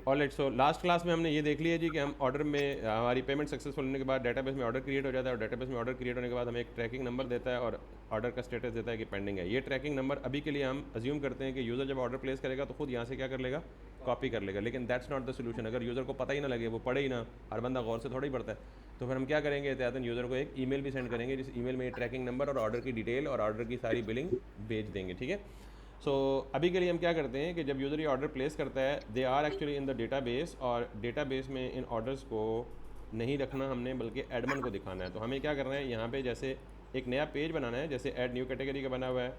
Alright, so last class में हमने ये देख लिया जी कि हम ऑर्डर में हमारी पेमेंट सक्सेसफुल होने के बाद डेटाबेस में ऑर्डर क्रिएट हो जाता है, और डेटाबेस में ऑर्डर क्रिएट होने के बाद हमें एक ट्रैकिंग नंबर देता है और ऑर्डर का स्टेटस देता है कि पेंडिंग है। ये ट्रैकिंग नंबर अभी के लिए हम अज्यूम करते हैं कि यूज़र जब ऑर्डर प्लेस करेगा तो खुद यहाँ से क्या कर लेगा, कॉपी कर लेगा, लेकिन दैट्स नॉट द सोल्यूशन। अगर यूज़र को पता ही ना लगे, वो पढ़े ही ना, हर बंदा गौर से थोड़ा ही पढ़ता है, तो फिर हम क्या करेंगे, एहतियातन यूज़र को एक ईमेल भी सेंड करेंगे, जिस ईमेल में ये ट्रैकिंग नंबर और ऑर्डर की डिटेल और ऑर्डर की सारी बिलिंग भेज देंगे, ठीक है। सो अभी के लिए हम क्या करते हैं कि जब यूज़र ये ऑर्डर प्लेस करता है, they are actually in the database, और डेटाबेस में इन ऑर्डर्स को नहीं रखना हमने, बल्कि एडमन को दिखाना है। तो हमें क्या करना है, यहाँ पे जैसे एक नया पेज बनाना है, जैसे ऐड न्यू कैटेगरी का बना हुआ है,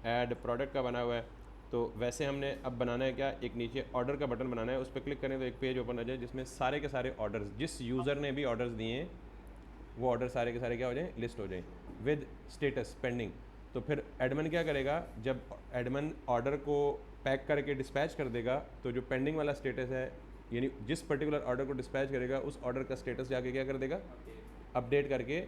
ऐड प्रोडक्ट का बना हुआ है, तो वैसे हमने अब बनाना है क्या, एक नीचे ऑर्डर का बटन बनाना है, उस पर क्लिक करें तो एक पेज ओपन हो जाए जिसमें सारे के सारे ऑर्डर्स, जिस यूज़र ने भी ऑर्डर्स दिए हैं वो ऑर्डर सारे के सारे क्या हो जाएं, लिस्ट हो जाएं विद स्टेटस पेंडिंग। तो फिर एडमन क्या करेगा, जब एडमन ऑर्डर को पैक करके डिस्पैच कर देगा, तो जो पेंडिंग वाला स्टेटस है, यानी जिस पर्टिकुलर ऑर्डर को डिस्पैच करेगा उस ऑर्डर का स्टेटस जाके क्या कर देगा, अपडेट करके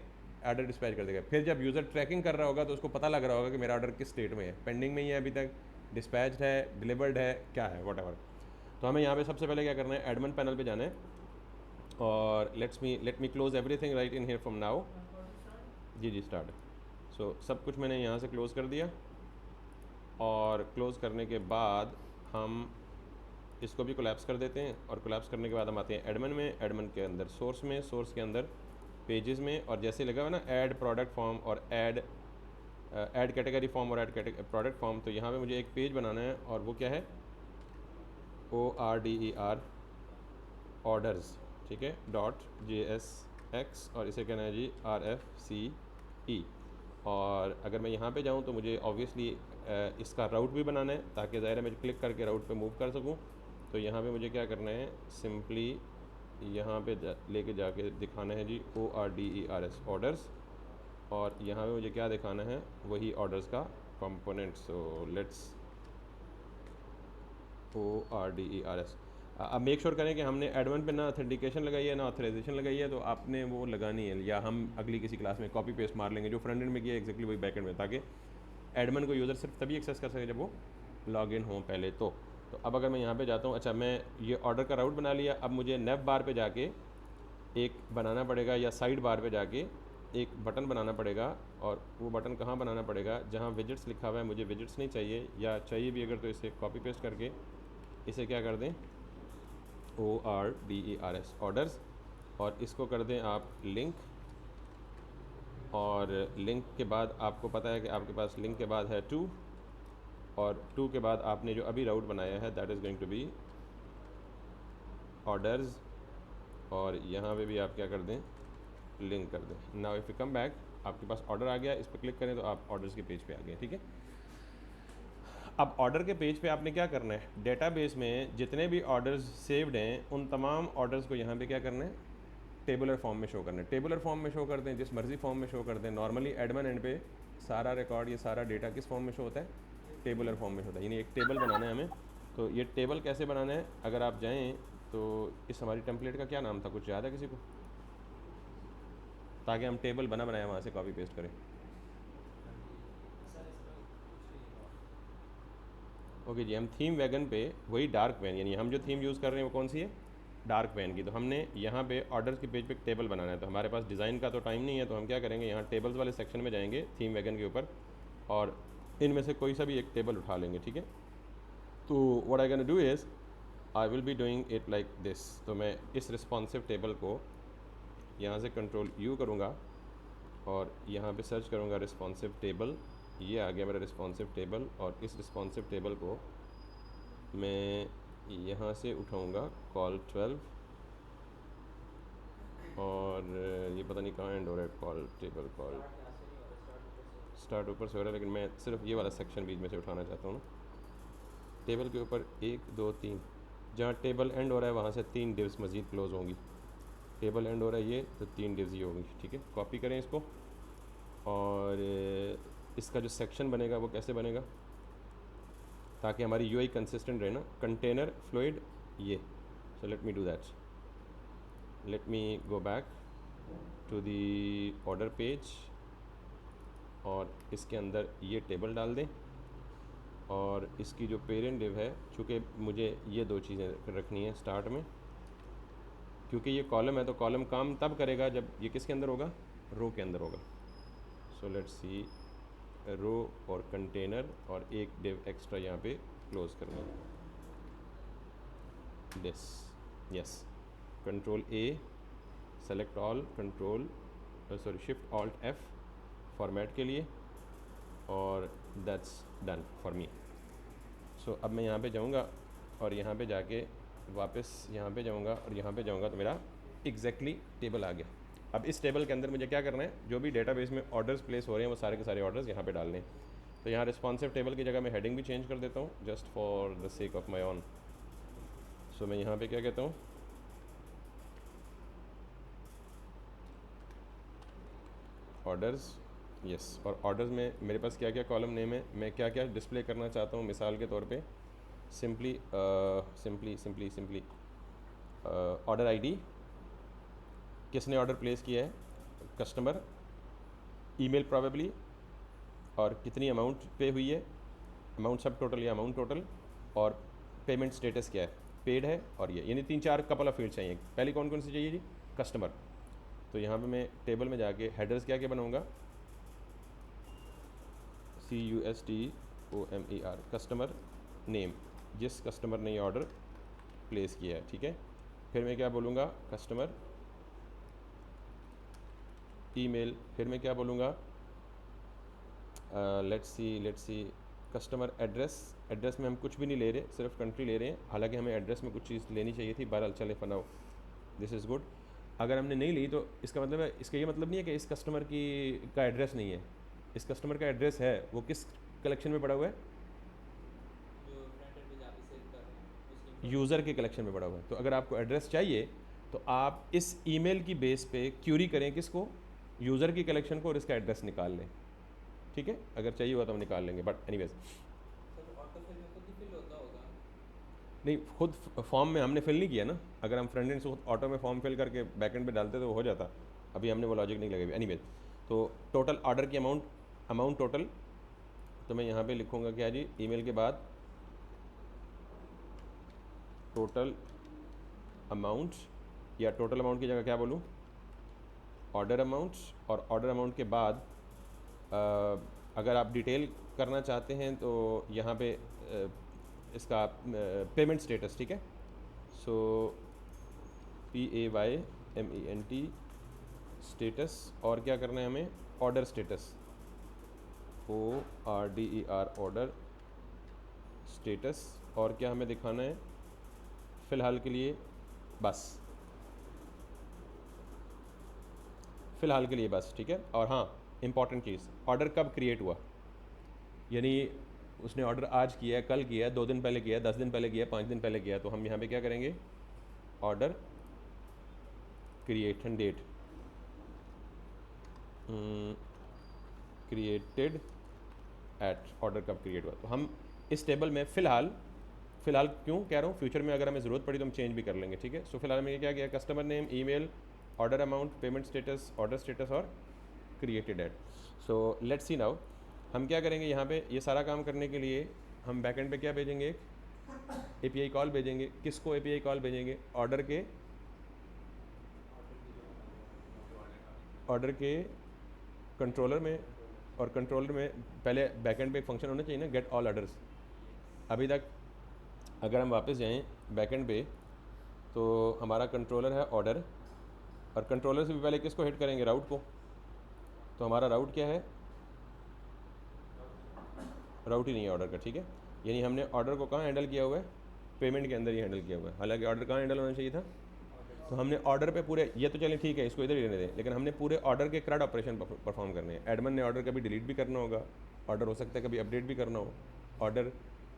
ऑर्डर डिस्पैच कर देगा। फिर जब यूज़र ट्रैकिंग कर रहा होगा तो उसको पता लग रहा होगा कि मेरा ऑर्डर किस स्टेट में है, पेंडिंग में ही है अभी तक, डिस्पैच है, डिलीवर्ड है, क्या है, वट। तो हमें यहाँ पे सबसे पहले क्या करना है, एडमन पैनल पे जाना है, और let me close everything right in here from now. जी जी स्टार्ट। सो सब कुछ मैंने यहाँ से क्लोज़ कर दिया, और क्लोज़ करने के बाद हम इसको भी कोलैप्स कर देते हैं, और कोलैप्स करने के बाद हम आते हैं एडमन में, एडमन के अंदर सोर्स में, सोर्स के अंदर पेजेस में, और जैसे लगा हुआ ना ऐड प्रोडक्ट फॉर्म और ऐड कैटेगरी फॉर्म और ऐड प्रोडक्ट फॉर्म, तो यहाँ पे मुझे एक पेज बनाना है, और वो क्या है, ORDER ऑर्डर्स, ठीक है, .JSX, और इसे कहना है जी RFCE। और अगर मैं यहाँ पे जाऊँ तो मुझे ऑब्वियसली इसका राउट भी बनाना है, ताकि ज़ाहिर है मैं क्लिक करके राउट पे मूव कर सकूँ। तो यहाँ पे मुझे क्या करना है, सिंपली यहाँ पे लेके जाके दिखाना है जी ORDERS ऑर्डर्स, और यहाँ पे मुझे क्या दिखाना है, वही ऑर्डर्स का कंपोनेंट। So let's ORDERS। अब मेक श्योर करें कि हमने एडमन पे ना ऑथेंटिकेशन लगाई है ना ऑथराइजेशन लगाई है, तो आपने वो लगानी है, या हम अगली किसी क्लास में कॉपी पेस्ट मार लेंगे, जो फ्रंट एंड में किया एक्जैक्टली वही बैक एंड में, ताकि एडमन को यूज़र सिर्फ तभी एक्सेस कर सके जब वो लॉग इन हो पहले। तो अब अगर मैं यहाँ पे जाता हूँ, अच्छा मैं ये ऑर्डर का राउट बना लिया, अब मुझे नेव बार पे जाके एक बनाना पड़ेगा, या साइड बार पे जाके एक बटन बनाना पड़ेगा, और वो बटन कहाँ बनाना पड़ेगा, जहाँ विजिट्स लिखा हुआ है, मुझे विजिट्स नहीं चाहिए, या चाहिए भी अगर तो इसे कॉपी पेस्ट करके इसे क्या कर दें, ORDERS ऑर्डर्स, और इसको कर दें आप लिंक, और लिंक के बाद आपको पता है कि आपके पास लिंक के बाद है टू, और टू के बाद आपने जो अभी राउट बनाया है that is going to be orders, और यहाँ पे भी आप क्या कर दें, लिंक कर दें। Now if you come back, आपके पास ऑर्डर आ गया, इस पर क्लिक करें तो आप ऑर्डर्स के पेज पे आ गए, ठीक है। अब ऑर्डर के पेज पे आपने क्या करना है, डेटाबेस में जितने भी ऑर्डर्स सेव्ड हैं उन तमाम ऑर्डर्स को यहाँ पे क्या करना है, टेबुलर फॉर्म में शो करना है। टेबुलर फॉर्म में शो कर दें, जिस मर्जी फॉर्म में शो कर दें। नॉर्मली एडमन एंड पे सारा रिकॉर्ड, ये सारा डेटा किस फॉर्म में शो होता है, टेबुलर फॉर्म में होता है, यानी एक टेबल बनाना है हमें। तो ये टेबल कैसे बनाना है, अगर आप जाएँ तो इस हमारी टेम्पलेट का क्या नाम था, कुछ याद है किसी को, ताकि हम टेबल बना बनाया वहाँ से कॉपी पेस्ट करें। ओके जी, हम थीम वैगन पे वही डार्क वैन, यानी हम जो थीम यूज़ कर रहे हैं वो कौन सी है, डार्क वैन की। तो हमने यहाँ पे ऑर्डर्स के पेज पे एक टेबल बनाना है, तो हमारे पास डिज़ाइन का तो टाइम नहीं है, तो हम क्या करेंगे, यहाँ टेबल्स वाले सेक्शन में जाएंगे थीम वैगन के ऊपर, और इनमें से कोई सा भी एक टेबल उठा लेंगे, ठीक है। तो what I can do is I will be doing it like this. तो मैं इस रिस्पॉन्सिव टेबल को यहाँ से कंट्रोल यू करूँगा, और यहाँ पे सर्च करूँगा रिस्पॉन्सिव टेबल, ये आ गया मेरा रिस्पॉन्सिव टेबल, और इस रिस्पॉन्सिव टेबल को मैं यहाँ से उठाऊँगा कॉल 12, और ये पता नहीं कहाँ एंड हो रहा है, कॉल टेबल कॉल स्टार्ट ऊपर से हो रहा है, लेकिन मैं सिर्फ ये वाला सेक्शन बीच में से उठाना चाहता हूँ ना। टेबल के ऊपर 1 2 3, जहाँ टेबल एंड हो रहा है वहाँ से 3 डिव्स मज़ीद क्लोज़ होंगी। टेबल एंड हो रहा है ये, तो 3 डिव्स ये होंगी, ठीक है। कॉपी करें इसको, और इसका जो सेक्शन बनेगा वो कैसे बनेगा, ताकि हमारी यूआई कंसिस्टेंट रहे ना, कंटेनर फ्लूइड ये। So let me do that, let me go back to the order page, और इसके अंदर ये टेबल डाल दें, और इसकी जो पेरेंट डिव है, चूँकि मुझे ये दो चीज़ें रखनी है स्टार्ट में, क्योंकि ये कॉलम है तो कॉलम काम तब करेगा जब ये किसके अंदर होगा, रो के अंदर होगा। सो लेट्स सी रो और कंटेनर और एक डिव एक्स्ट्रा यहाँ पे क्लोज करना है, this, yes, control A, select all, control sorry shift alt F format के लिए, और दैट्स डन फॉर मी। सो अब मैं यहाँ पे जाऊँगा और यहाँ पे जाके वापस यहाँ पे जाऊँगा और यहाँ पे जाऊँगा तो मेरा एग्जैक्टली टेबल आ गया। अब इस टेबल के अंदर मुझे क्या करना है, जो भी डेटाबेस में ऑर्डर्स प्लेस हो रहे हैं वो सारे के सारे ऑर्डर्स यहाँ पे डालने हैं। तो यहाँ रिस्पॉन्सिव टेबल की जगह मैं हेडिंग भी चेंज कर देता हूँ just for the sake of my own. So मैं यहाँ पे क्या कहता हूँ, ऑर्डर्स, यस, और ऑर्डर्स में मेरे पास क्या क्या कॉलम नेम है, मैं क्या क्या डिस्प्ले करना चाहता हूँ। मिसाल के तौर पे सिंपली ऑर्डर आईडी, किसने ऑर्डर प्लेस किया है, कस्टमर, ईमेल प्रॉबेबली, और कितनी अमाउंट पे हुई है, अमाउंट सब टोटल या अमाउंट टोटल, और पेमेंट स्टेटस क्या है, पेड है, और ये यानी 3-4 कपल ऑफ फील्ड चाहिए। पहली कौन कौन सी चाहिए जी, कस्टमर। तो यहाँ पे मैं टेबल में जाके हेडर्स क्या क्या बनाऊँगा, CUSTOMER, कस्टमर नेम, जिस कस्टमर ने ये ऑर्डर प्लेस किया है, ठीक है। फिर मैं क्या बोलूँगा, कस्टमर ईमेल, फिर मैं क्या बोलूँगा, let's C customer address, address में हम कुछ भी नहीं ले रहे, सिर्फ कंट्री ले रहे हैं, हालांकि हमें एड्रेस में कुछ चीज़ लेनी चाहिए थी, बहरहाल चले फनाओ, दिस इज़ गुड। अगर हमने नहीं ली तो इसका मतलब है, इसका ये मतलब नहीं है कि इस कस्टमर की का एड्रेस नहीं है, इस कस्टमर का एड्रेस है, वो किस कलेक्शन में पड़ा हुआ है, यूज़र के कलेक्शन में पड़ा हुआ है। तो अगर आपको एड्रेस चाहिए तो आप इस ईमेल की बेस पे क्यूरी करें किसको, यूज़र की कलेक्शन को, और इसका एड्रेस निकाल लें, ठीक है। अगर चाहिए हुआ तो हम निकाल लेंगे, बट एनीवेज नहीं, खुद फॉर्म में हमने फिल नहीं किया ना। अगर हम फ्रंट एंड से ऑटो में फॉर्म फिल करके बैक एंड पे डालते तो हो जाता, अभी हमने वो लॉजिक नहीं लगे। एनीवेज, तो टोटल ऑर्डर की अमाउंट टोटल, तो मैं यहाँ पे लिखूँगा क्या जी, ईमेल के बाद टोटल अमाउंट, या टोटल अमाउंट की जगह क्या बोलूँ, ऑर्डर अमाउंट, और ऑर्डर अमाउंट के बाद अगर आप डिटेल करना चाहते हैं तो यहाँ पे इसका पेमेंट स्टेटस, ठीक है। सो PAYMENT स्टेटस, और क्या करना है हमें, order status, ORDER order status, और क्या हमें दिखाना है फ़िलहाल के लिए, बस फ़िलहाल के लिए बस, ठीक है। और हाँ, इंपॉर्टेंट चीज़, ऑर्डर कब क्रिएट हुआ, यानी उसने ऑर्डर आज किया है, कल किया है, 2 दिन पहले किया है, 10 दिन पहले किया है, 5 दिन पहले किया है। तो हम यहाँ पे क्या करेंगे, order creation date, created at, order कब क्रिएट हुआ। तो हम इस टेबल में फ़िलहाल क्यों कह रहा हूँ, फ्यूचर में अगर हमें ज़रूरत पड़ी तो हम चेंज भी कर लेंगे, ठीक है। सो फिलहाल में क्या किया, customer name, email, order amount, payment status, order status, और created at. So let's see now हम क्या करेंगे, यहाँ पे ये सारा काम करने के लिए हम बैकएंड पे क्या भेजेंगे, एक API कॉल भेजेंगे। किसको API कॉल भेजेंगे, ऑर्डर के कंट्रोलर में, और कंट्रोलर में पहले बैकएंड पे एक फंक्शन होना चाहिए ना, गेट ऑल ऑर्डर्स। अभी तक अगर हम वापस जाएं बैकएंड पे तो हमारा कंट्रोलर है ऑर्डर, और कंट्रोलर से भी पहले किसको हिट करेंगे, राउट को। तो हमारा राउट क्या है, राउट ही नहीं है ऑर्डर का, ठीक है। यानी हमने ऑर्डर को कहाँ हैंडल किया हुआ है, पेमेंट के अंदर ही हैंडल किया हुआ है। हालांकि ऑर्डर कहाँ हैंडल होना चाहिए था, तो हमने ऑर्डर पे पूरे, ये तो चलें ठीक है, इसको इधर ही रहने दें, लेकिन हमने पूरे ऑर्डर के CRUD ऑपरेशन परफॉर्म करने हैं। एडमिन ने ऑर्डर कभी डिलीट भी करना होगा, ऑर्डर हो सकता है कभी अपडेट भी करना हो, ऑर्डर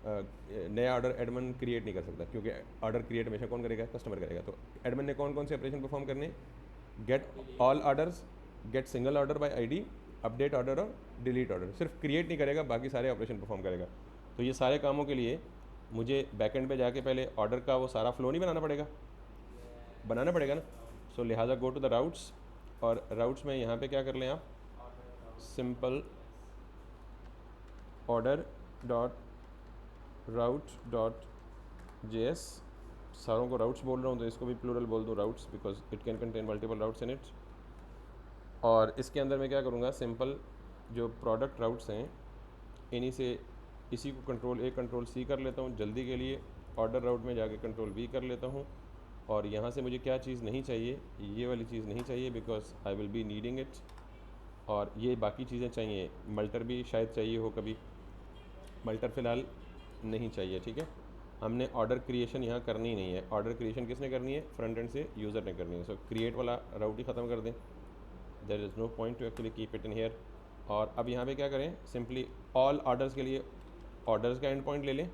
नया ऑर्डर एडमिन क्रिएट नहीं कर सकता, क्योंकि ऑर्डर क्रिएट हमेशा कौन करेगा, कस्टमर करेगा। तो एडमिन ने कौन कौन से ऑपरेशन परफॉर्म करने, get all orders, get single order by ID, update order और डिलीट ऑर्डर। सिर्फ क्रिएट नहीं करेगा, बाकी सारे ऑपरेशन परफॉर्म करेगा। तो ये सारे कामों के लिए मुझे बैकएंड पे जाके पहले ऑर्डर का वो सारा फ्लो नहीं बनाना पड़ेगा ना। सो लिहाजा गो टू द राउट्स, और राउट्स में यहाँ पे क्या कर लें आप, सिंपल ऑर्डर डॉट राउट डॉट JS, सारों को राउट्स बोल रहा हूँ तो इसको भी प्लूरल बोल दूँ routes, because it can contain multiple routes in it. और इसके अंदर मैं क्या करूँगा, सिंपल जो प्रोडक्ट राउट्स हैं इन्हीं से इसी को कंट्रोल A कंट्रोल C कर लेता हूँ जल्दी के लिए, ऑर्डर राउट में जाके कंट्रोल V कर लेता हूँ। और यहाँ से मुझे क्या चीज़ नहीं चाहिए, ये वाली चीज़ नहीं चाहिए because I will be needing it. और ये बाकी चीज़ें चाहिए, मल्टर भी शायद चाहिए हो कभी, मल्टर फ़िलहाल नहीं चाहिए। ठीक है, हमने ऑर्डर क्रिएशन यहाँ करनी ही नहीं है। ऑर्डर क्रिएशन किसने करनी है, फ्रंट एंड से यूज़र ने करनी है। सो क्रिएट वाला राउट ही ख़त्म कर दें, there is no point to actually keep it in here. और अब यहाँ पे क्या करें, सिंपली ऑल ऑर्डर्स के लिए ऑर्डर्स का एंड पॉइंट ले लें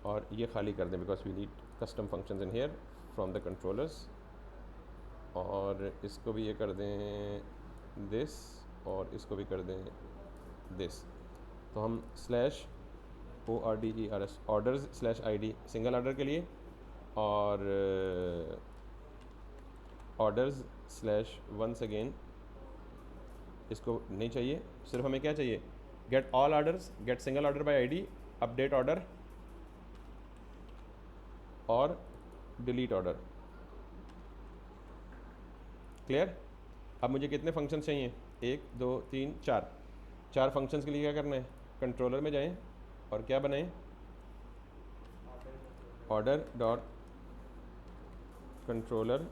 और ये खाली कर दें because we need custom functions in here from the controllers. और इसको भी ये कर दें दिस, और इसको भी कर दें दिस। तो हम slash ORDERS orders slash ID single order के लिए, और ऑर्डर्स स्लैश वंस अगेन इसको नहीं चाहिए, सिर्फ हमें क्या चाहिए, get all orders, get single order by ID, update order और डिलीट ऑर्डर। क्लियर। अब मुझे कितने फंक्शंस चाहिए, 1 2 3 4, 4 फंक्शंस के लिए क्या करना है, कंट्रोलर में जाएं और क्या बनाएं, order dot controller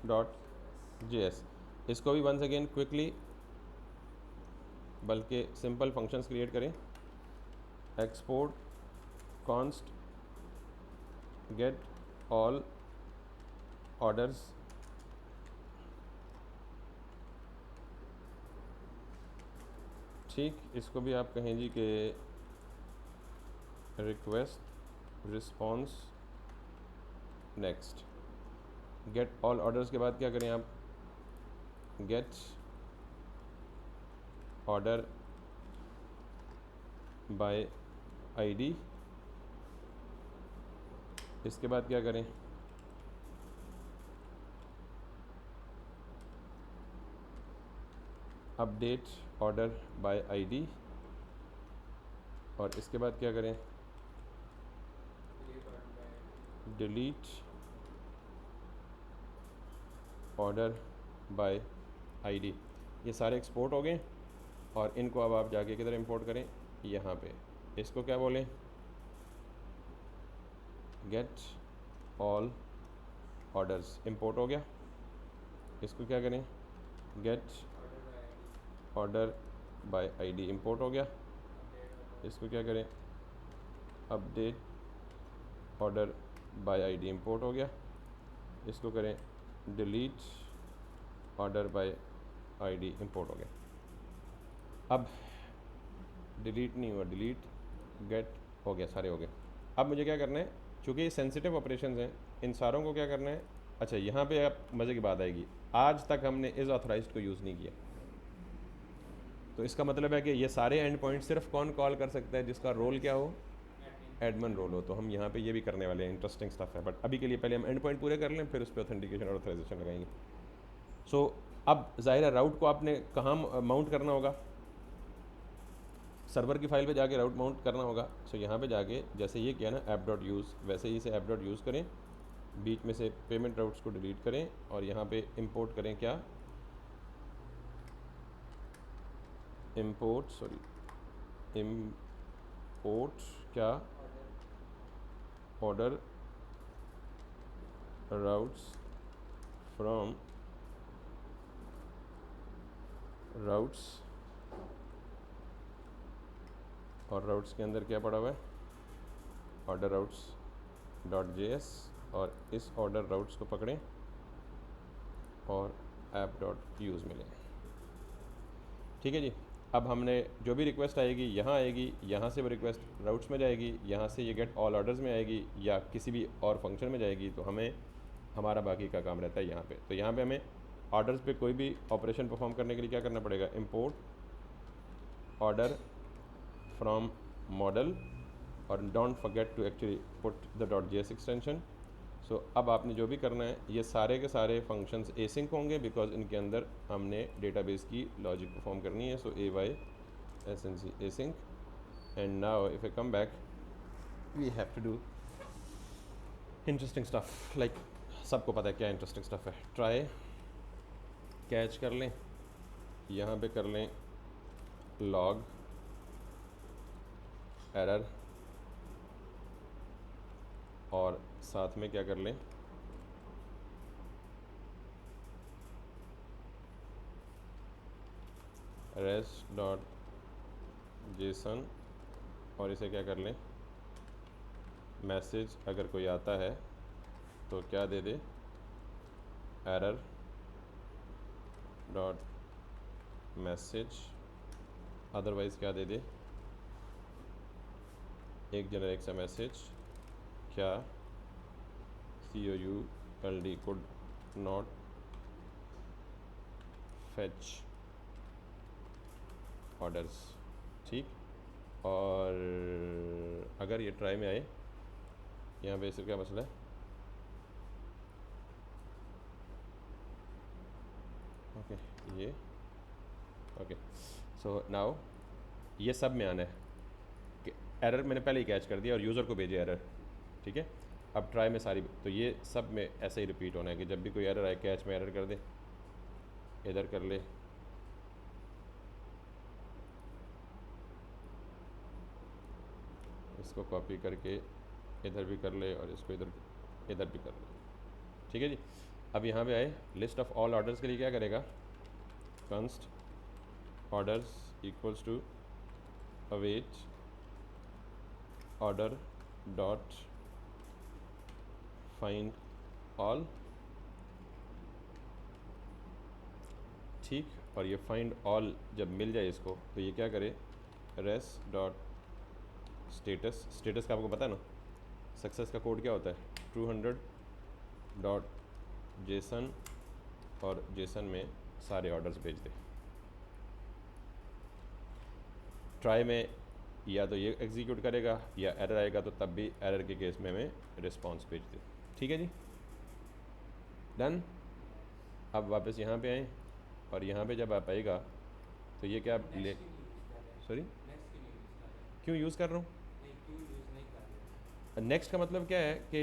dot JS। इसको भी वंस अगेन क्विकली, बल्कि सिंपल फंक्शंस क्रिएट करें, export const gate all orders ठीक। इसको भी आप कहें जी कि request response next. Gate all orders के बाद क्या करें आप, गेट ऑर्डर बाय ID। इसके बाद क्या करें, अपडेट ऑर्डर बाय ID। और इसके बाद क्या करें, डिलीट ऑर्डर बाय ID। ये सारे एक्सपोर्ट हो गए और इनको अब आप जाके किधर इंपोर्ट करें, यहाँ पे। इसको क्या बोलें, गेट ऑल ऑर्डर्स इंपोर्ट हो गया। इसको क्या करें, gate order by ID import हो गया। इसको क्या करें, update order by ID import हो गया। इसको करें delete order by ID import हो गया। अब डिलीट नहीं हुआ, डिलीट गेट हो गया, सारे हो गए। अब मुझे क्या करना है, चूँकि ये सेंसिटिव ऑपरेशंस हैं, इन सारों को क्या करना है। अच्छा, यहाँ पे अब मज़े की बात आएगी, आज तक हमने इस ऑथराइज्ड को यूज़ नहीं किया, तो इसका मतलब है कि ये सारे एंड पॉइंट सिर्फ कौन कॉल कर सकता है, जिसका रोल क्या हो, एडमिन रोल हो। तो हम यहाँ पे ये भी करने वाले हैं, इंटरेस्टिंग स्टफ है। बट अभी के लिए पहले हम एंड पॉइंट पूरे कर लें, फिर उस पर ऑथेंटिकेशन और ऑथराइजेशन लगाएंगे। सो अब ज़ाहिर है राउट को आपने कहाँ माउंट करना होगा, सर्वर की फाइल पे जाके राउट माउंट करना होगा। सो यहाँ पे जाके जैसे ये किया ना ऐप डॉट यूज़, वैसे ही इसे ऐप डॉट यूज़ करें, बीच में से पेमेंट राउट्स को डिलीट करें और यहाँ पे इंपोर्ट करें क्या, इंपोर्ट क्या, ऑर्डर राउट्स फ्रॉम राउट्स, और राउट्स के अंदर क्या पड़ा हुआ है, ऑर्डर राउट्स डॉट JS। और इस ऑर्डर राउट्स को पकड़ें और ऐप डॉट यूज़ मिलें। ठीक है जी। अब हमने जो भी रिक्वेस्ट आएगी यहाँ आएगी, यहाँ से वो रिक्वेस्ट राउट्स में जाएगी, यहाँ से ये गेट ऑल ऑर्डर्स में आएगी या किसी भी और फंक्शन में जाएगी। तो हमें हमारा बाकी का काम रहता है यहाँ पे। तो यहाँ पे हमें ऑर्डर्स पे कोई भी ऑपरेशन परफॉर्म करने के लिए क्या करना पड़ेगा, इंपोर्ट ऑर्डर फ्रॉम मॉडल, और don't forget to actually put the dot JS extension. So अब आपने जो भी करना है, ये सारे के सारे फंक्शंस एसिंक होंगे बिकॉज इनके अंदर हमने डेटाबेस की लॉजिक परफॉर्म करनी है। So AY SNC async. And now if I come back, we have to do interesting stuff, like सबको पता है क्या इंटरेस्टिंग स्टफ है। ट्राई कैच कर लें, यहाँ पे कर लें लॉग एरर, और साथ में क्या कर लें रेस्ट डॉट जेसन, और इसे क्या कर लें मैसेज अगर कोई आता है तो क्या दे दे एरर डॉट मैसेज, अदरवाइज़ क्या दे दे एक जेनरिक सा मैसेज, क्या COULD could not fetch orders, ठीक। और अगर ये ट्राई में आए, यहाँ पे सिर्फ क्या मसला है, ओके ये ओके, सो नाउ ये सब में आना है कि एरर मैंने पहले ही कैच कर दिया और यूज़र को भेजे एरर, ठीक है। अब ट्राई में सारी, तो ये सब में ऐसे ही रिपीट होना है कि जब भी कोई एरर आए कैच में एरर कर दे, इधर कर ले, इसको कॉपी करके इधर भी कर ले और इसको इधर इधर भी कर ले, ठीक है जी। अब यहाँ पे आए लिस्ट ऑफ ऑल ऑर्डर्स के लिए क्या करेगा const orders equals to await order dot find all, ठीक। और ये फाइंड ऑल जब मिल जाए इसको तो ये क्या करे रेस डॉट स्टेटस, स्टेटस का आपको पता है ना सक्सेस का कोड क्या होता है 200 डॉट जेसन, और जेसन में सारे ऑर्डर्स भेज दे। ट्राई में या तो ये एग्जीक्यूट करेगा या एरर आएगा तो तब भी एरर के केस में हमें रिस्पॉन्स भेज दे, ठीक है जी, डन। अब वापस यहाँ पे आए और यहाँ पे जब आप आएगा तो ये क्या ले, सॉरी क्यों यूज़ कर रहा हूँ, नेक्स्ट का मतलब क्या है कि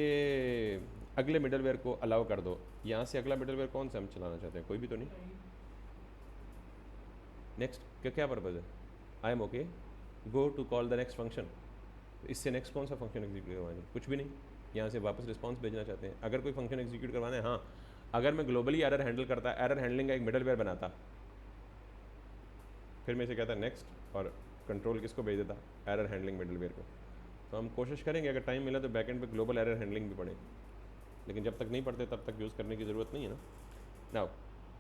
अगले मिडलवेयर को अलाउ कर दो। यहाँ से अगला मिडलवेयर कौन सा हम चलाना चाहते हैं, कोई भी तो नहीं। नेक्स्ट का क्या पर्पज़ है, I am okay go to call the next function, इससे नेक्स्ट कौन सा फंक्शन एग्जीक्यूट करवाना है, कुछ भी नहीं। यहाँ से वापस रिस्पॉन्स भेजना चाहते हैं, अगर कोई फंक्शन एग्जीक्यूट करवाना है, हाँ अगर मैं ग्लोबली एरर हैंडल करता, एरर हैंडलिंग का एक मिडलवेयर बनाता, फिर मैं इसे कहता नेक्स्ट और कंट्रोल किसको भेज देता एरर हैंडलिंग मिडलवेयर को। तो हम कोशिश करेंगे अगर टाइम मिला तो बैकएंड पे ग्लोबल एरर हैंडलिंग भी पढ़े, लेकिन जब तक नहीं पढ़ते तब तक यूज़ करने की ज़रूरत नहीं है ना। नाउ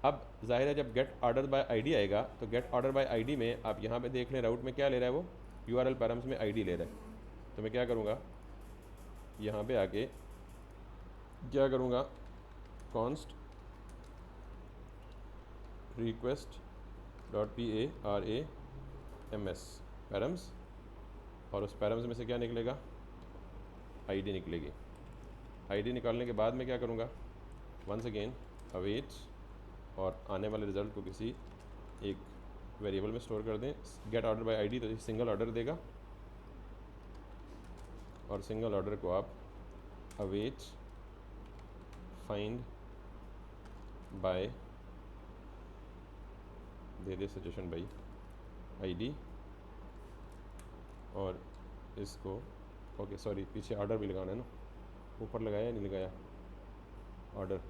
अब जाहिर है जब गेट ऑर्डर बाय आईडी आएगा तो गेट ऑर्डर बाय आईडी में आप यहाँ पे देख लें राउट में क्या ले रहा है वो URL पैराम्स में आईडी ले रहा है। तो मैं क्या करूँगा यहाँ पे आके क्या करूँगा const request dot PARAMS params, और उस पैरम्स में से क्या निकलेगा आईडी निकलेगी। आईडी निकालने के बाद में क्या करूँगा वंस अगेन अवेट, और आने वाले रिज़ल्ट को किसी एक वेरिएबल में स्टोर कर दें। गेट ऑर्डर बाय आईडी तो सिंगल ऑर्डर देगा, और सिंगल ऑर्डर को आप await find by they they suggestion by ID, और इसको ओके सॉरी पीछे ऑर्डर भी लगाना है ना, ऊपर लगाया नहीं लगाया ऑर्डर,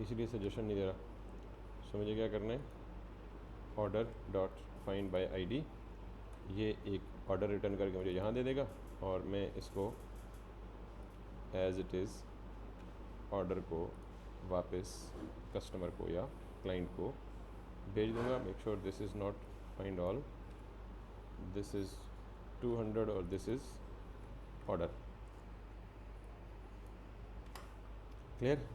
इसीलिए सजेशन नहीं दे रहा। सो मुझे क्या करना है order dot find by ID, ये एक ऑर्डर रिटर्न करके मुझे यहाँ दे देगा, और मैं इसको एज इट इज़ ऑर्डर को वापस कस्टमर को या क्लाइंट को भेज दूँगा। Make sure this is not find all, this is 200 और दिस इज़ ऑर्डर, क्लियर।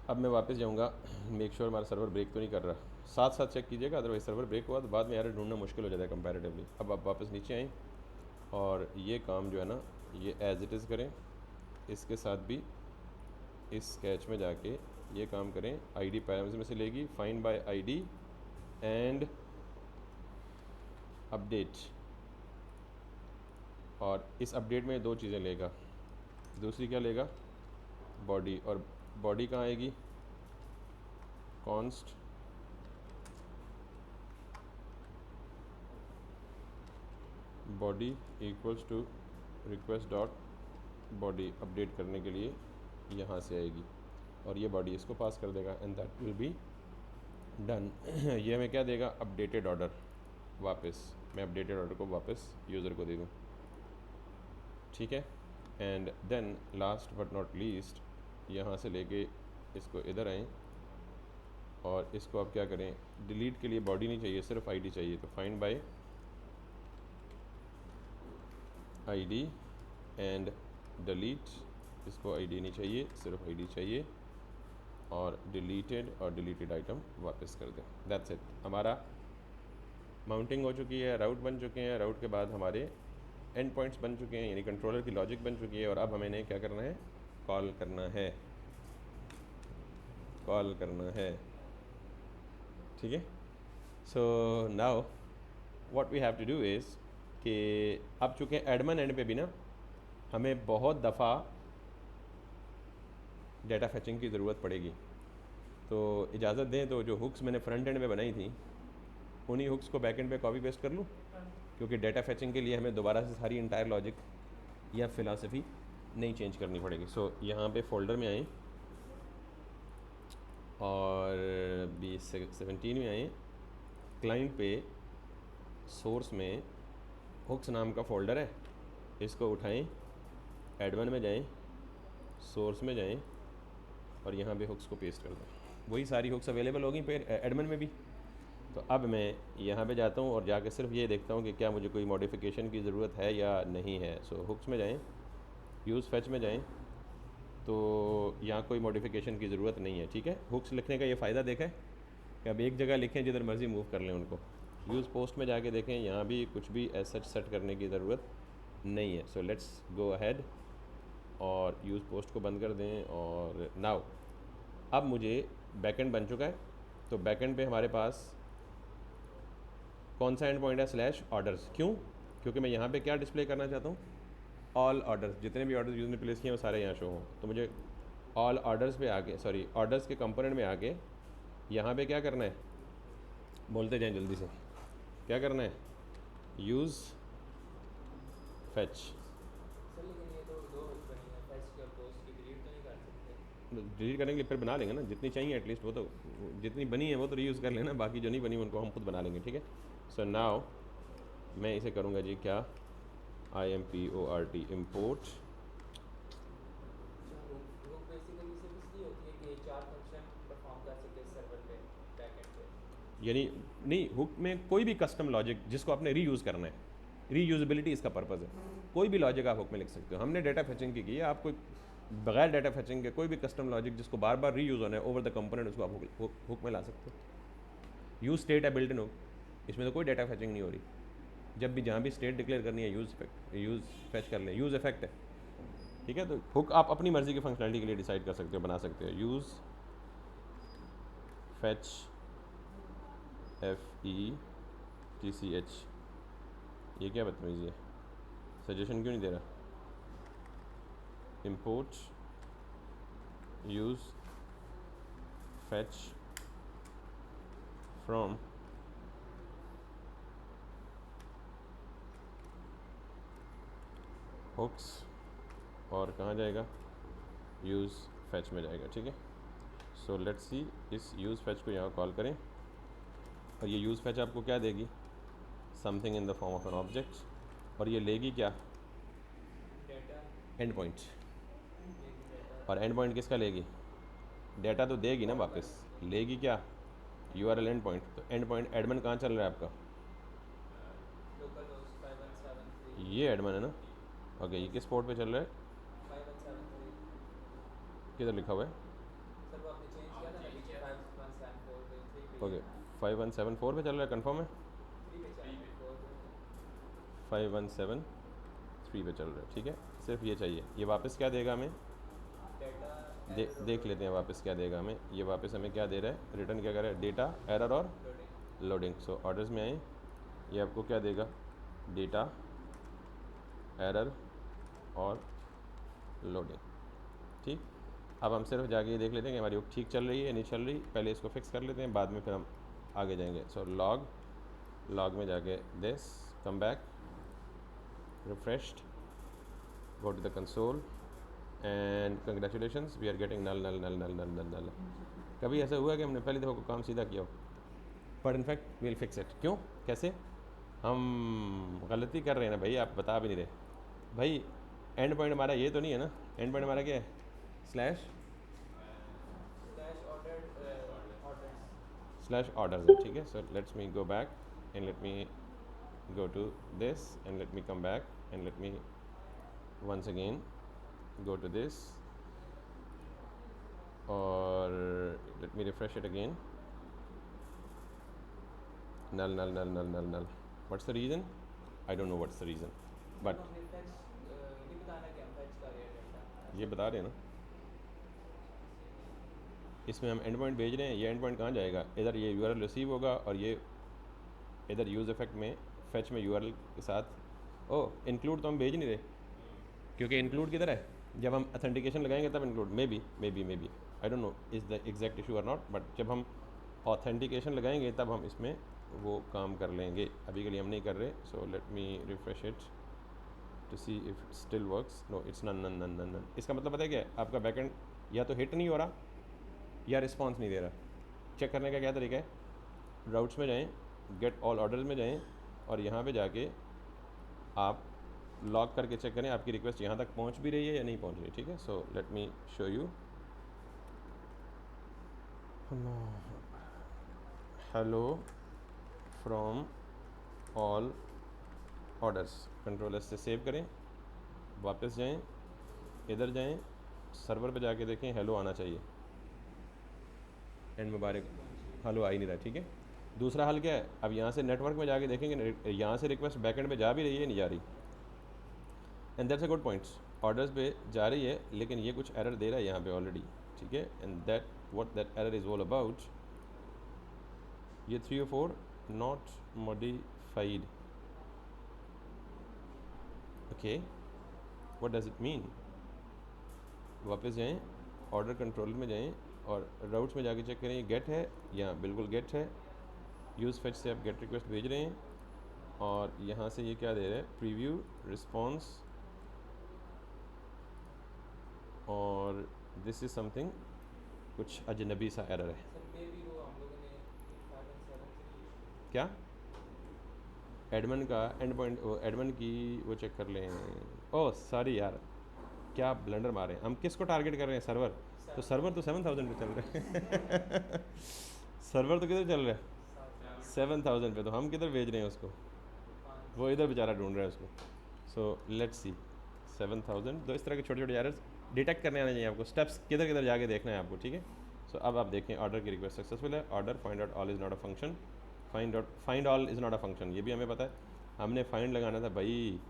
अब मैं वापस जाऊँगा, मेक श्योर हमारा सर्वर ब्रेक तो नहीं कर रहा, साथ साथ चेक कीजिएगा, अदरवाइज सर्वर ब्रेक हुआ तो बाद में एरर ढूंढना मुश्किल हो जाता है कंपैरेटिवली। अब आप वापस नीचे आएँ और ये काम जो है ना ये एज इट इज़ करें, इसके साथ भी इस स्केच में जाके ये काम करें, आईडी पैरामीटर्स में से लेगी find by ID and update और इस अपडेट में दो चीज़ें लेगा। दूसरी क्या लेगा? बॉडी। और बॉडी कहाँ आएगी? Const body equals to request dot body update करने के लिए यहाँ से आएगी और ये बॉडी इसको पास कर देगा and that will be done. ये हमें क्या देगा? Updated order. वापस मैं अपडेटेड ऑर्डर को वापस यूज़र को दे दूँ, ठीक है। And then last but not least यहाँ से लेके इसको इधर आएँ और इसको आप क्या करें? डिलीट के लिए बॉडी नहीं चाहिए, सिर्फ आईडी चाहिए, तो find by ID and delete. इसको आईडी नहीं चाहिए, सिर्फ आईडी चाहिए और डिलीटेड और डिलीटेड आइटम वापस कर दें। That's it. हमारा माउंटिंग हो चुकी है, राउट बन चुके हैं, राउट के बाद हमारे एंड पॉइंट्स बन चुके हैं, यानी कंट्रोलर की लॉजिक बन चुकी है और अब हमें क्या करना है? कॉल करना है, कॉल करना है, ठीक है। So now what we have to do is कि अब चूँकि एडमन एंड पे भी ना हमें बहुत दफ़ा डेटा फैचिंग की ज़रूरत पड़ेगी, तो इजाज़त दें तो जो हुक्स मैंने फ्रंट एंड में बनाई थी उन्हीं हुक्स को बैक एंड पे कॉपी पेस्ट कर लूँ, क्योंकि डेटा फैचिंग के लिए हमें दोबारा से सारी इंटायर लॉजिक या फ़िलासफ़ी नहीं चेंज करनी पड़ेगी। सो यहाँ पे फ़ोल्डर में आएँ और B17 में आएँ, क्लाइंट पे सोर्स में हुक्स नाम का फ़ोल्डर है, इसको उठाएं, एडमन में जाएं, सोर्स में जाएं और यहाँ पे हुक्स को पेस्ट कर दें। वही सारी हुक्स अवेलेबल होगी फिर एडमन में भी। तो अब मैं यहाँ पे जाता हूँ और जाके सिर्फ ये देखता हूँ कि क्या मुझे कोई मॉडिफिकेशन की ज़रूरत है या नहीं है। सो हुक्स में जाएँ, यूज़ फैच में जाएँ, तो यहाँ कोई मॉडिफिकेशन की ज़रूरत नहीं है, ठीक है। हुक्स लिखने का ये फ़ायदा देखा है कि अब एक जगह लिखें, जिधर मर्ज़ी मूव कर लें उनको। यूज़ पोस्ट में जाके देखें, यहाँ भी कुछ भी ऐसा सेट करने की ज़रूरत नहीं है। सो लेट्स गो अहेड और यूज़ पोस्ट को बंद कर दें। और नाउ अब मुझे बैकएंड बन चुका है, तो बैकएंड पे हमारे पास कौन सा एंड पॉइंट है? Slash orders. क्यों? क्योंकि मैं यहाँ पे क्या डिस्प्ले करना चाहता हूँ? ऑल ऑर्डर्स, जितने भी ऑर्डर्स यूज़र ने प्लेस किए हैं वो सारे यहाँ शो हों। तो मुझे ऑल ऑर्डर्स पे आके, सॉरी ऑर्डर्स के कंपोनेंट में आके यहाँ पे क्या करना है? बोलते जाएं जल्दी से, क्या करना है? Use fetch. डिलीट करने के लिए फिर बना लेंगे ना, जितनी चाहिए एटलीस्ट, वो तो जितनी बनी है वो तो रीयूज़ कर लेना, बाकी जो नहीं बनी उनको हम खुद बना लेंगे, ठीक है। सो नाउ मैं इसे करूँगा जी क्या? IMPORT import. यानी नहीं, हुक में कोई भी कस्टम लॉजिक जिसको आपने रीयूज़ करना है, रीयूजेबिलिटी इसका पर्पज़ है, कोई भी लॉजिक आप हुक में लिख सकते हो। हमने डेटा फैचिंग की है, आप कोई बगैर डेटा फैचिंग के कोई भी कस्टम लॉजिक जिसको बार बार रीयूज़ होना है ओवर द कंपोनेंट, उसको आप हुक में ला सकते हो। यूज़ स्टेट है बिल्ट इन हुक, इसमें तो कोई डेटा फैचिंग नहीं हो रही। जब भी जहाँ भी स्टेट डिक्लेयर करनी है यूज़ फैच कर लें, यूज़ इफेक्ट है, ठीक है। तो हुक आप अपनी मर्ज़ी की फंक्शनलिटी के लिए डिसाइड कर सकते हो, बना सकते हो। यूज़ फैच FETCH, ये क्या बदतमीज़ी है? सजेशन क्यों नहीं दे रहा? Import use fetch from hooks और कहाँ जाएगा? यूज़ फैच में जाएगा, ठीक है। सो लेट्स सी, इस यूज़ फैच को यहाँ कॉल करें और ये यूज़ फैच आपको क्या देगी? Something in the form of an object. और ये लेगी क्या? And point. और एंड पॉइंट किसका लेगी? डेटा तो देगी ना वापस, लेगी क्या? URL and point. तो एंड पॉइंट एडमन कहाँ चल रहा है आपका? ये एडमन है ना? ओके, ये किस पोर्ट पे चल रहा है? किधर लिखा हुआ है? ओके, 5174 पे चल रहा है, कंफर्म है? 5173 पे चल रहा है, ठीक है। सिर्फ ये चाहिए। ये वापस क्या देगा हमें? देख लेते हैं वापस क्या देगा हमें। ये वापस हमें क्या दे रहा है? रिटर्न क्या कर रहा है? डेटा एरर और लोडिंग। सो ऑर्डर्स में आए, ये आपको क्या देगा? डेटा एरर और लोडिंग। ठीक, अब हम सिर्फ जाके ये देख लेते हैं कि हमारी बुक ठीक चल रही है या नहीं चल रही। पहले इसको फिक्स कर लेते हैं, बाद में फिर हम आगे जाएंगे। सो लॉग में जाके this, come back, refreshed, go to the console and congratulations we are getting null null null null null null null. कभी ऐसा हुआ कि हमने पहली दफ़ा को काम सीधा किया हो, but in fact we'll fix it. क्यों, कैसे? हम गलती कर रहे हैं ना भाई, आप बता भी नहीं रहे भाई। एंड पॉइंट हमारा ये तो नहीं है ना, एंड पॉइंट हमारा क्या है? स्लैश स्लैश ऑर्डर्स है, ठीक है। So let's me go back and let me go to this and let me come back and let me once again go to this, or let me refresh it again. Null. What's the reason? I don't know what's the reason, but ये बता रहे हैं ना, इसमें हम and point भेज रहे हैं। ये एंड पॉइंट कहाँ जाएगा? इधर ये यूआरएल रिसीव होगा और ये इधर यूज़ इफेक्ट में फेच में यूआरएल के साथ। ओ इंक्लूड तो हम भेज नहीं रहे, क्योंकि इंक्लूड किधर है? जब हम अथेंटिकेशन लगाएंगे तब include. Maybe I don't know is the exact issue और नॉट, बट जब हम ऑथेंटिकेशन लगाएंगे तब हम इसमें वो काम कर लेंगे। अभी के लिए हम नहीं कर रहे। So let me refresh it to see if it still works. No it's none. इसका मतलब पता है क्या है? आपका बैकएंड या तो हिट नहीं हो रहा या रिस्पॉन्स नहीं दे रहा। चेक करने का क्या तरीका है? राउट्स में जाएँ, गेट ऑल ऑर्डर्स में जाएँ और यहाँ पे जाके आप लॉग करके चेक करें आपकी रिक्वेस्ट यहाँ तक पहुँच भी रही है या नहीं पहुँच रही है। ठीक है, सो let me show you. Hello from all orders, control S से सेव करें, वापस जाएं, इधर जाएं, सर्वर पे जाके देखें हेलो आना चाहिए। एंड मुबारक, हेलो आ ही नहीं रहा। ठीक है, दूसरा हल क्या है? अब यहाँ से नेटवर्क में जाके देखेंगे यहाँ से रिक्वेस्ट बैकएंड पे जा भी रही है नहीं जा रही। And that's a good points, orders पे जा रही है लेकिन ये कुछ एरर दे रहा है यहाँ पे ऑलरेडी। ठीक है, and that what that error is all about, ये 304 not modified. Okay, what does it mean? वापस जाएं, ऑर्डर कंट्रोल में जाएं और राउट्स में जाके चेक करें ये गेट है या बिल्कुल गेट है। यूज़ फेच से आप गेट रिक्वेस्ट भेज रहे हैं और यहाँ से ये क्या दे रहा है? प्रीव्यू रिस्पॉन्स, और दिस इज़ समथिंग, कुछ अजनबी सा एरर है। क्या? एडमन का एंड पॉइंट, एडमन की वो चेक कर लें। ओह सॉरी यार, क्या ब्लंडर मारे हम। किसको टारगेट कर रहे हैं? सर्वर। तो सर्वर तो 7000 पे चल रहा है सर्वर तो किधर चल रहा है? 7000 पे। तो हम किधर भेज रहे हैं उसको? वो इधर बेचारा ढूंढ रहा है उसको। सो लेट्स सी 7000। तो इस तरह के छोटे छोटे एरर्स डिटेक्ट करने आने चाहिए आपको। स्टेप्स किधर किधर जाके देखना है आपको। ठीक है, सो अब आप देखें ऑर्डर की रिक्वेस्ट सक्सेसफुल है। Order find out all is not a function, find all is not a function, ये भी हमें पता है। हमने फाइंड लगाना था भाई।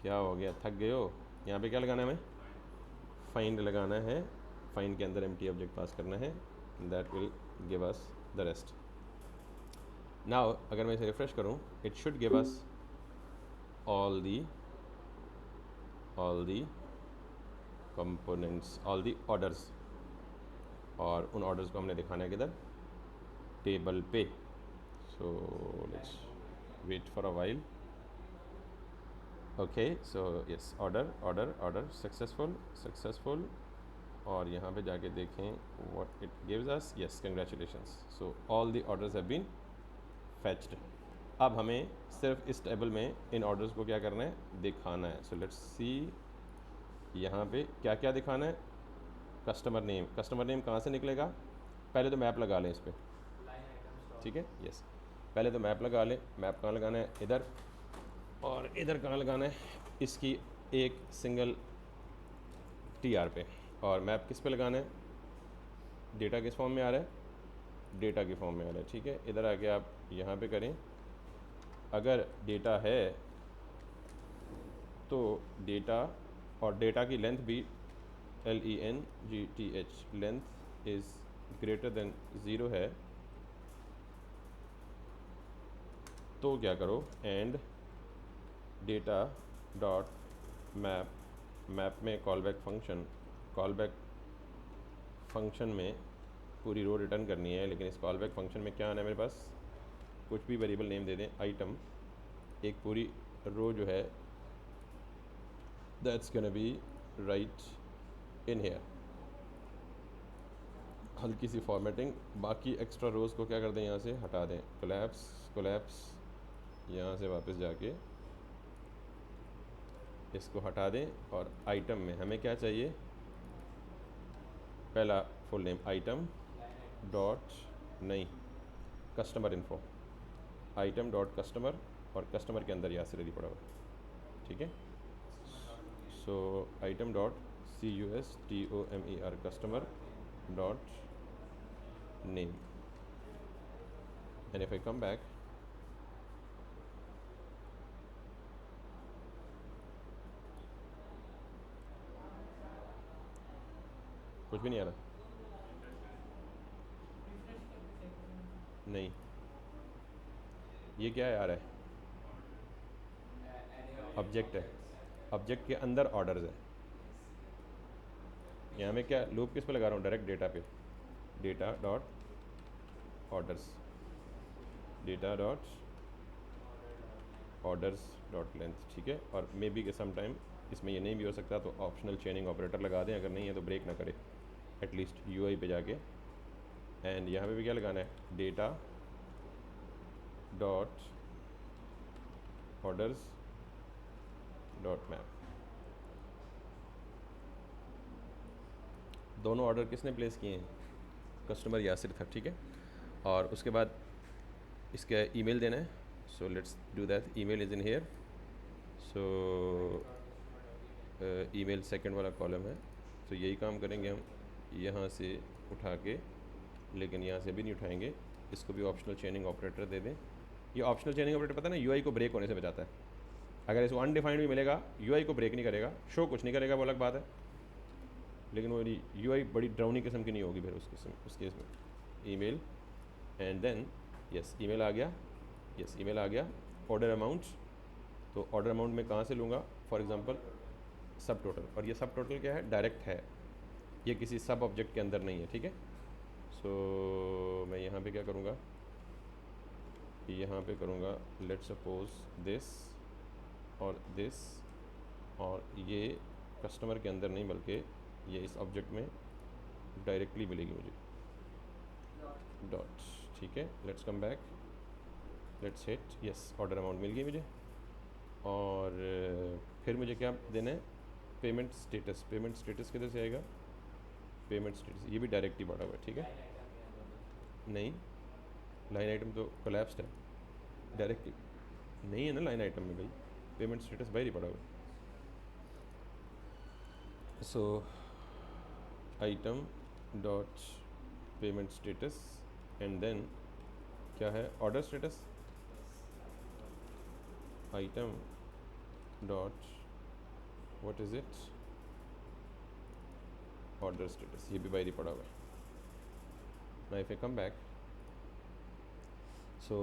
क्या हो गया, थक गए हो? यहाँ पे क्या लगाना है हमें? फाइंड लगाना है। फाइंड के अंदर एम्प्टी ऑब्जेक्ट पास करना है, that will give us the rest. Now अगर मैं इसे रिफ्रेश करूँ, it should give us all the components, all the orders, और उन ऑर्डर्स को हमने दिखाना है किधर? टेबल पे। So let's wait for a while. Okay, so yes, order successful, और यहाँ पे जाके देखें what it gives us. Yes, congratulations, so all the orders have been fetched. अब हमें सिर्फ इस टेबल में इन ऑर्डर्स को क्या करना है? दिखाना है। सो लेट्स सी यहाँ पे क्या क्या दिखाना है। कस्टमर नेम कहाँ से निकलेगा? पहले तो मैप लगा लें इस पर। ठीक है, यस, पहले तो मैप लगा लें। मैप कहाँ लगाना है? इधर, और इधर कहाँ लगाना है? इसकी एक सिंगल TR पे। और मैप किस पे लगाना है? डेटा किस फॉर्म में आ रहा है? डेटा के फॉर्म में आ रहा है। ठीक है, इधर आके आप यहाँ पे करें। अगर डेटा है तो डेटा, और डेटा की लेंथ भी LENGTH, length is greater than 0 है, तो क्या करो? And data dot map, map में कॉल बैक फंक्शन में पूरी रो रिटर्न करनी है, लेकिन इस कॉल बैक फंक्शन में क्या आना है मेरे पास, कुछ भी वेरिएबल नेम दे दें, आइटम, एक पूरी रो जो है that's gonna be right in here, हल्की सी फॉर्मेटिंग, बाकी एक्स्ट्रा रोज़ को क्या कर दें, यहाँ से हटा दें, कोलैप्स यहाँ से वापस जाके इसको हटा दें, और आइटम में हमें क्या चाहिए, पहला फुल नेम आइटम डॉट, नहीं, customer info, item dot customer, और कस्टमर के अंदर यासिर अली पड़ा हुआ, ठीक है। So item dot CUSTOMER customer dot name, and if I come back, कुछ भी नहीं आ रहा, नहीं, ये क्या है आ रहा है, ऑब्जेक्ट है, ऑब्जेक्ट के अंदर ऑर्डर्स है, यहाँ में क्या लूप किस पे लगा रहा हूँ, डायरेक्ट डेटा पे, data dot orders, data dot orders dot length, ठीक है। और मे बी के सम टाइम इसमें ये नहीं भी हो सकता, तो ऑप्शनल चेनिंग ऑपरेटर लगा दें, अगर नहीं है तो ब्रेक ना करे एटलीस्ट UI पे जाके, एंड यहाँ पे भी क्या लगाना है, data dot orders dot map, दोनों ऑर्डर किसने प्लेस किए हैं, कस्टमर यासिर था, ठीक है। और उसके बाद इसका ईमेल देना है, so let's do that, email is in here, so email second वाला कॉलम है, तो यही काम करेंगे हम, यहाँ से उठा के, लेकिन यहाँ से भी नहीं उठाएंगे, इसको भी ऑप्शनल चेनिंग ऑपरेटर दे दें। ये ऑप्शनल चेनिंग ऑपरेटर पता है ना, UI को ब्रेक होने से बचाता है, अगर इसको अनडिफाइंड भी मिलेगा UI को ब्रेक नहीं करेगा, शो कुछ नहीं करेगा, वो अलग बात है, लेकिन वो UI बड़ी ड्राउनी किस्म की नहीं होगी फिर उस केस में। Email and then yes email आ गया, यस ईमेल आ गया, ऑर्डर अमाउंट, तो ऑर्डर अमाउंट में कहाँ से लूँगा, फॉर एग्जांपल सब टोटल, और ये सब टोटल क्या है, डायरेक्ट है, ये किसी सब ऑब्जेक्ट के अंदर नहीं है, ठीक है। सो मैं यहाँ पे क्या करूँगा, यहाँ पे करूँगा लेट्स सपोज दिस और ये कस्टमर के अंदर नहीं बल्कि ये इस ऑब्जेक्ट में डायरेक्टली मिलेगी मुझे, डॉट, ठीक है। Let's come back, let's hit yes, order amount मिल गई मुझे, और फिर मुझे क्या देना है, पेमेंट स्टेटस, पेमेंट स्टेटस किधर से आएगा, पेमेंट स्टेटस ये भी डायरेक्ट ही पड़ा हुआ है, ठीक है, नहीं लाइन आइटम तो कोलैप्स्ड है, डायरेक्ट नहीं है ना लाइन आइटम में भाई, पेमेंट स्टेटस बाहर ही पड़ा हुआ है। So item dot payment status and then क्या है, order status, item dot what is it, order status, ये भी बाहर ही पड़ा हुआ है। Now if I come back, so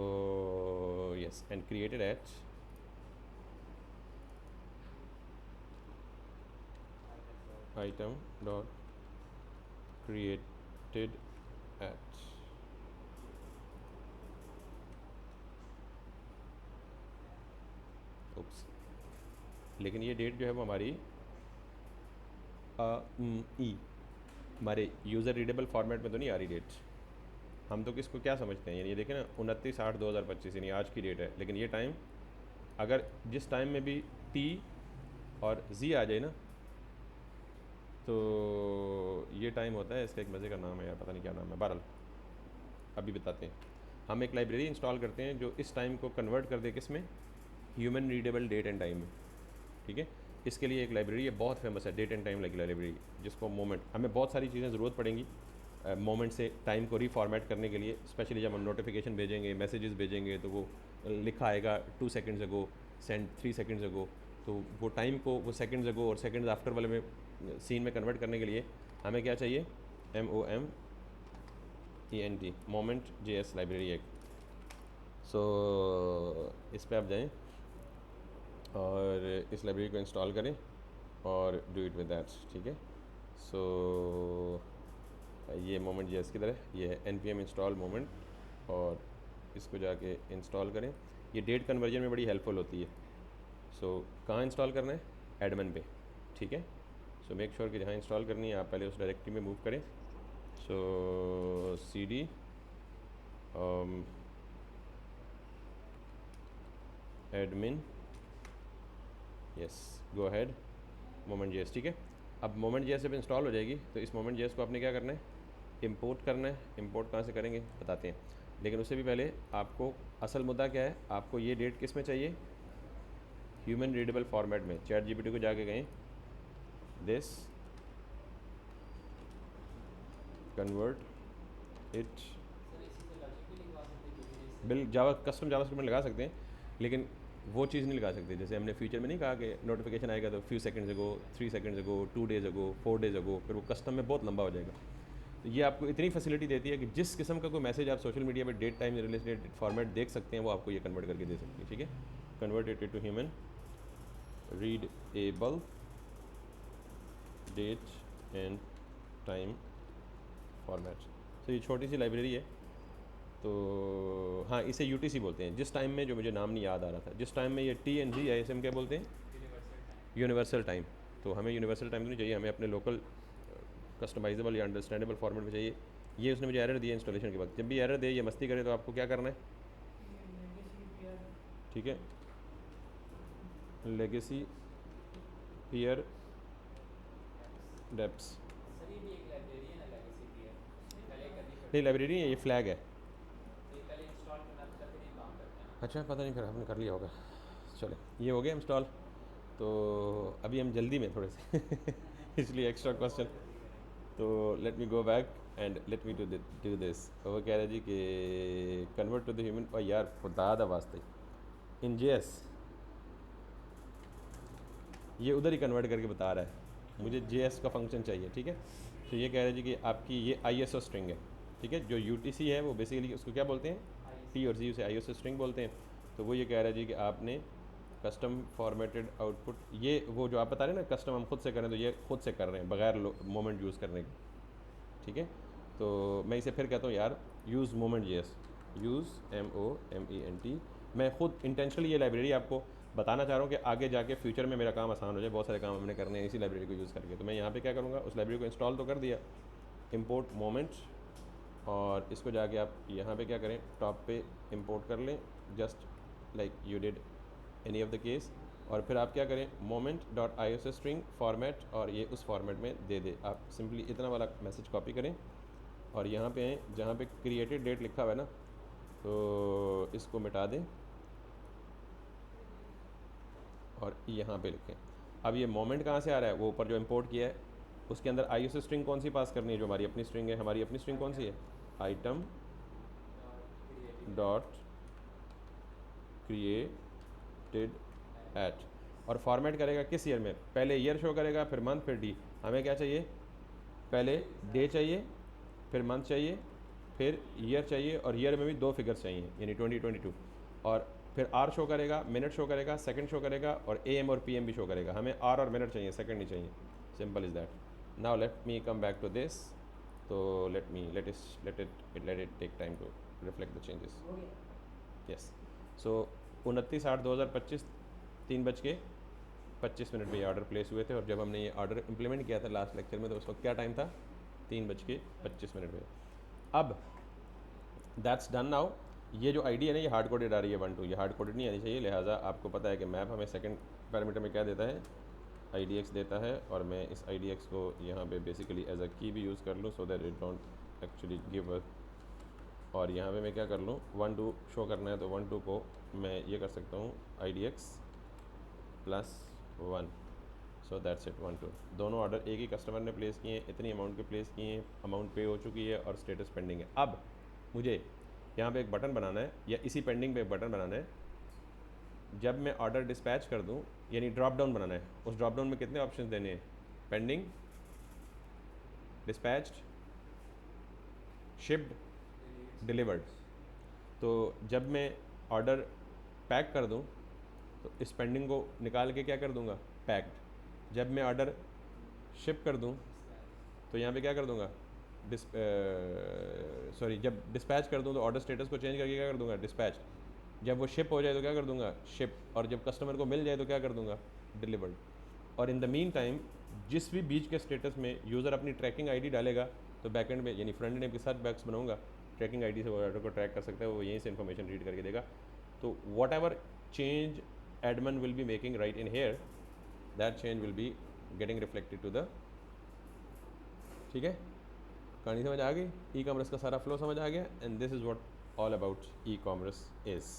yes, and created at item dot created at, oops, लेकिन ये डेट जो है वो हमारी हमारे यूज़र रीडेबल फॉर्मेट में तो नहीं आ रही डेट, हम तो किसको क्या समझते हैं, यानी ये देखें ना 29/8/2025 यानी आज की डेट है, लेकिन ये टाइम अगर जिस टाइम में भी T और Z आ जाए ना, तो ये टाइम होता है, इसका एक मज़े का नाम है यार, पता नहीं क्या नाम है, बहरहाल अभी बताते हैं। हम एक लाइब्रेरी इंस्टॉल करते हैं जो इस टाइम को कन्वर्ट कर दे किस में, human readable date and time में, ठीक है। इसके लिए एक लाइब्रेरी है बहुत फेमस है, डेट एंड टाइम लाइब्रेरी, जिसको मोमेंट, हमें बहुत सारी चीज़ें ज़रूरत पड़ेंगी मोमेंट से टाइम को रीफॉर्मेट करने के लिए, स्पेशली जब हम नोटिफिकेशन भेजेंगे, मैसेजेस भेजेंगे, तो वो लिखा आएगा 2 सेकेंड्स अगो, सेंड 3 सेकेंड्स अगो, तो वो टाइम को वो सेकेंड्स अगो और सेकेंड्स आफ्टर वाले में सीन में कन्वर्ट करने के लिए हमें क्या चाहिए, MOMENT मोमेंट JS लाइब्रेरी एक। सो इस पर आप जाएँ, और इस लाइब्रेरी को इंस्टॉल करें और डू इट विद दैट, ठीक है। सो ये मोमेंट जेएस की तरह ये है npm इंस्टॉल मोमेंट, और इसको जाके इंस्टॉल करें। ये डेट कन्वर्जन में बड़ी हेल्पफुल होती है। सो कहाँ इंस्टॉल करना है, एडमिन पे, ठीक है। सो मेक श्योर कि जहाँ इंस्टॉल करनी है आप पहले उस डायरेक्टरी में मूव करें। सो cd admin, yes, go ahead moment JS, ठीक है। अब मोमेंट जेएस जब इंस्टॉल हो जाएगी तो इस मोमेंट जेएस को आपने क्या करना है, इंपोर्ट करना है। इंपोर्ट कहाँ से करेंगे बताते हैं, लेकिन उससे भी पहले आपको असल मुद्दा क्या है, आपको ये डेट किस में चाहिए, ह्यूमन रीडेबल फॉर्मेट में। चैट जीपीटी को जाके कहें this convert it bill Java, custom JavaScript में लगा सकते हैं, लेकिन वो चीज़ नहीं लगा सकते। जैसे हमने फ्यूचर में नहीं कहा कि नोटिफिकेशन आएगा तो फ्यू सेकंड्स अगो, 3 सेकंड्स अगो, 2 डेज अगो, 4 डेज अगो, फिर वो कस्टम में बहुत लंबा हो जाएगा। तो ये आपको इतनी फैसिलिटी देती है कि जिस किस्म का कोई मैसेज आप सोशल मीडिया पे date time release date format देख सकते हैं, वो आपको ये कन्वर्ट करके दे सकती है, ठीक है। Convert it to human readable date and time format. तो ये छोटी सी लाइब्रेरी है। तो हाँ, इसे यूटीसी बोलते हैं। जिस टाइम में, जो मुझे नाम नहीं याद आ रहा था, जिस टाइम में ये T N G I S M क्या बोलते हैं, यूनिवर्सल टाइम। तो हमें यूनिवर्सल टाइम तो नहीं चाहिए, हमें अपने लोकल कस्टमाइजेबल या अंडरस्टैंडेबल फॉर्मेट में चाहिए। ये उसने मुझे एरर दिया इंस्टॉलेशन के बाद। जब भी एरर दे, ये मस्ती करे, तो आपको क्या करना है, ठीक है, लेगेसी पीयर डेप्स, नहीं लाइब्रेरी है, ये फ्लैग है। अच्छा, पता नहीं, फिर आपने कर लिया होगा। चले, ये हो गया इंस्टॉल। तो अभी हम जल्दी में थोड़े से इसलिए एक्स्ट्रा क्वेश्चन। तो late me go back and let me do this. वो कह रहा है जी कि कन्वर्ट टू द ह्यूमन, और यार खुदा दा वास्ते इन जेएस ये उधर ही कन्वर्ट करके बता रहा है, मुझे जेएस का फंक्शन चाहिए, ठीक है। तो ये कह रहे हैं जी कि आपकी ये आईएसओ स्ट्रिंग है, ठीक है। जो यूटीसी है वो बेसिकली उसको क्या बोलते हैं, टी और जी, उसे आईएसओ स्ट्रिंग बोलते हैं। तो वो ये कह रहा है जी कि आपने कस्टम फॉर्मेटेड आउटपुट, ये वो जो आप बता रहे हैं ना कस्टम हम खुद से करें, तो ये खुद से कर रहे हैं बगैर मोमेंट यूज़ करने के, ठीक है। तो मैं इसे फिर कहता हूँ यार, use moment JS, use MOMENT। मैं खुद इंटेंशनली ये लाइब्रेरी आपको बताना चाह रहा हूँ कि आगे जाके फ्यूचर में मेरा काम आसान हो जाए। बहुत सारे काम हमने करने हैं इसी लाइब्रेरी को यूज़ करके। तो मैं यहाँ पे क्या करूँगा, उस लाइब्रेरी को इंस्टॉल तो कर दिया, इंपोर्ट मोमेंट, और इसको जाके आप यहाँ पे क्या करें, टॉप पे इंपोर्ट कर लें, just like you did any of the case. और फिर आप क्या करें, moment dot I S string format, और ये उस फॉर्मेट में दे दे। आप सिंपली इतना वाला मैसेज कॉपी करें और यहाँ पे आएँ, जहाँ पे क्रिएटेड डेट लिखा हुआ है ना, तो इसको मिटा दें और यहाँ पे लिखें। अब ये मोमेंट कहाँ से आ रहा है, वो ऊपर जो इंपोर्ट किया है उसके अंदर आई एस स्ट्रिंग कौन सी पास करनी है, जो हमारी अपनी स्ट्रिंग है। हमारी अपनी स्ट्रिंग कौन सी है, आइटम डॉट क्रिएटेड एट, और फॉर्मेट करेगा किस ईयर में, पहले ईयर शो करेगा, फिर मंथ, फिर डी। हमें क्या चाहिए, पहले डे चाहिए, फिर मंथ चाहिए, फिर ईयर चाहिए, और ईयर में भी 2 फिगर्स चाहिए, यानी 2022। और फिर आर शो करेगा, मिनट शो करेगा, सेकंड शो करेगा, और AM और PM भी शो करेगा। हमें आर और मिनट चाहिए, सेकंड नहीं चाहिए। Simple is that. Now let me come back to this. तो let it take time to reflect the changes. Yes. So 29/8/2025 3:25 में ये ऑर्डर प्लेस हुए थे, और जब हमने ये ऑर्डर इंप्लीमेंट किया था लास्ट लेक्चर में, तो उस वक्त क्या टाइम था, 3:25 में। अब दैट्स डन नाउ। ये जो आईडी है ना, ये हार्ड कोडेड आ रही है 1 2, ये हार्ड कोडेड नहीं आनी चाहिए। लिहाजा आपको पता है कि मैप हमें सेकंड पैरामीटर में क्या देता है, IDX देता है, और मैं इस IDX को यहाँ पे बेसिकली एज अ की भी यूज़ कर लूँ, so that it don't actually give a. और यहाँ पे मैं क्या कर लूँ, 1 2 शो करना है, तो 1 2 को मैं ये कर सकता हूँ IDX +1। सो दैट्स इट, 1 2 दोनों ऑर्डर एक ही कस्टमर ने प्लेस किए हैं, इतनी अमाउंट के प्लेस किए हैं, अमाउंट पे हो चुकी है और स्टेटस पेंडिंग है। अब मुझे यहाँ पे एक बटन बनाना है, या इसी पेंडिंग पे एक बटन बनाना है। जब मैं ऑर्डर डिस्पैच कर दूँ, यानी ड्रॉप डाउन बनाना है। उस ड्रॉप डाउन में कितने ऑप्शन देने हैं, पेंडिंग, डिस्पैच्ड, शिप्ड, डिलीवर्ड। तो जब मैं ऑर्डर पैक कर दूँ, तो इस पेंडिंग को निकाल के क्या कर दूंगा, पैक्ड। जब मैं ऑर्डर शिप कर दूं तो यहाँ पे क्या कर दूंगा, सॉरी जब डिस्पैच कर दूं तो ऑर्डर स्टेटस को चेंज करके क्या कर दूंगा, डिस्पैच। जब वो शिप हो जाए तो क्या कर दूंगा, शिप। और जब कस्टमर को मिल जाए तो क्या कर दूंगा, डिलीवर्ड। और इन द मीन टाइम जिस भी बीच के स्टेटस में यूज़र अपनी ट्रैकिंग आईडी डालेगा तो बैकएंड में यानी फ्रंट एंड के साथ बैक्स बनाऊंगा, ट्रैकिंग आईडी से वो ऑर्डर को ट्रैक कर सकता है, वो यहीं से इन्फॉर्मेशन रीड करके देगा। तो whatever change admin will be making right in here, that change will be getting reflected to the, ठीक है। कहानी समझ आ गई, ई कॉमर्स का सारा फ्लो समझ आ गया, and this is what all about e commerce is.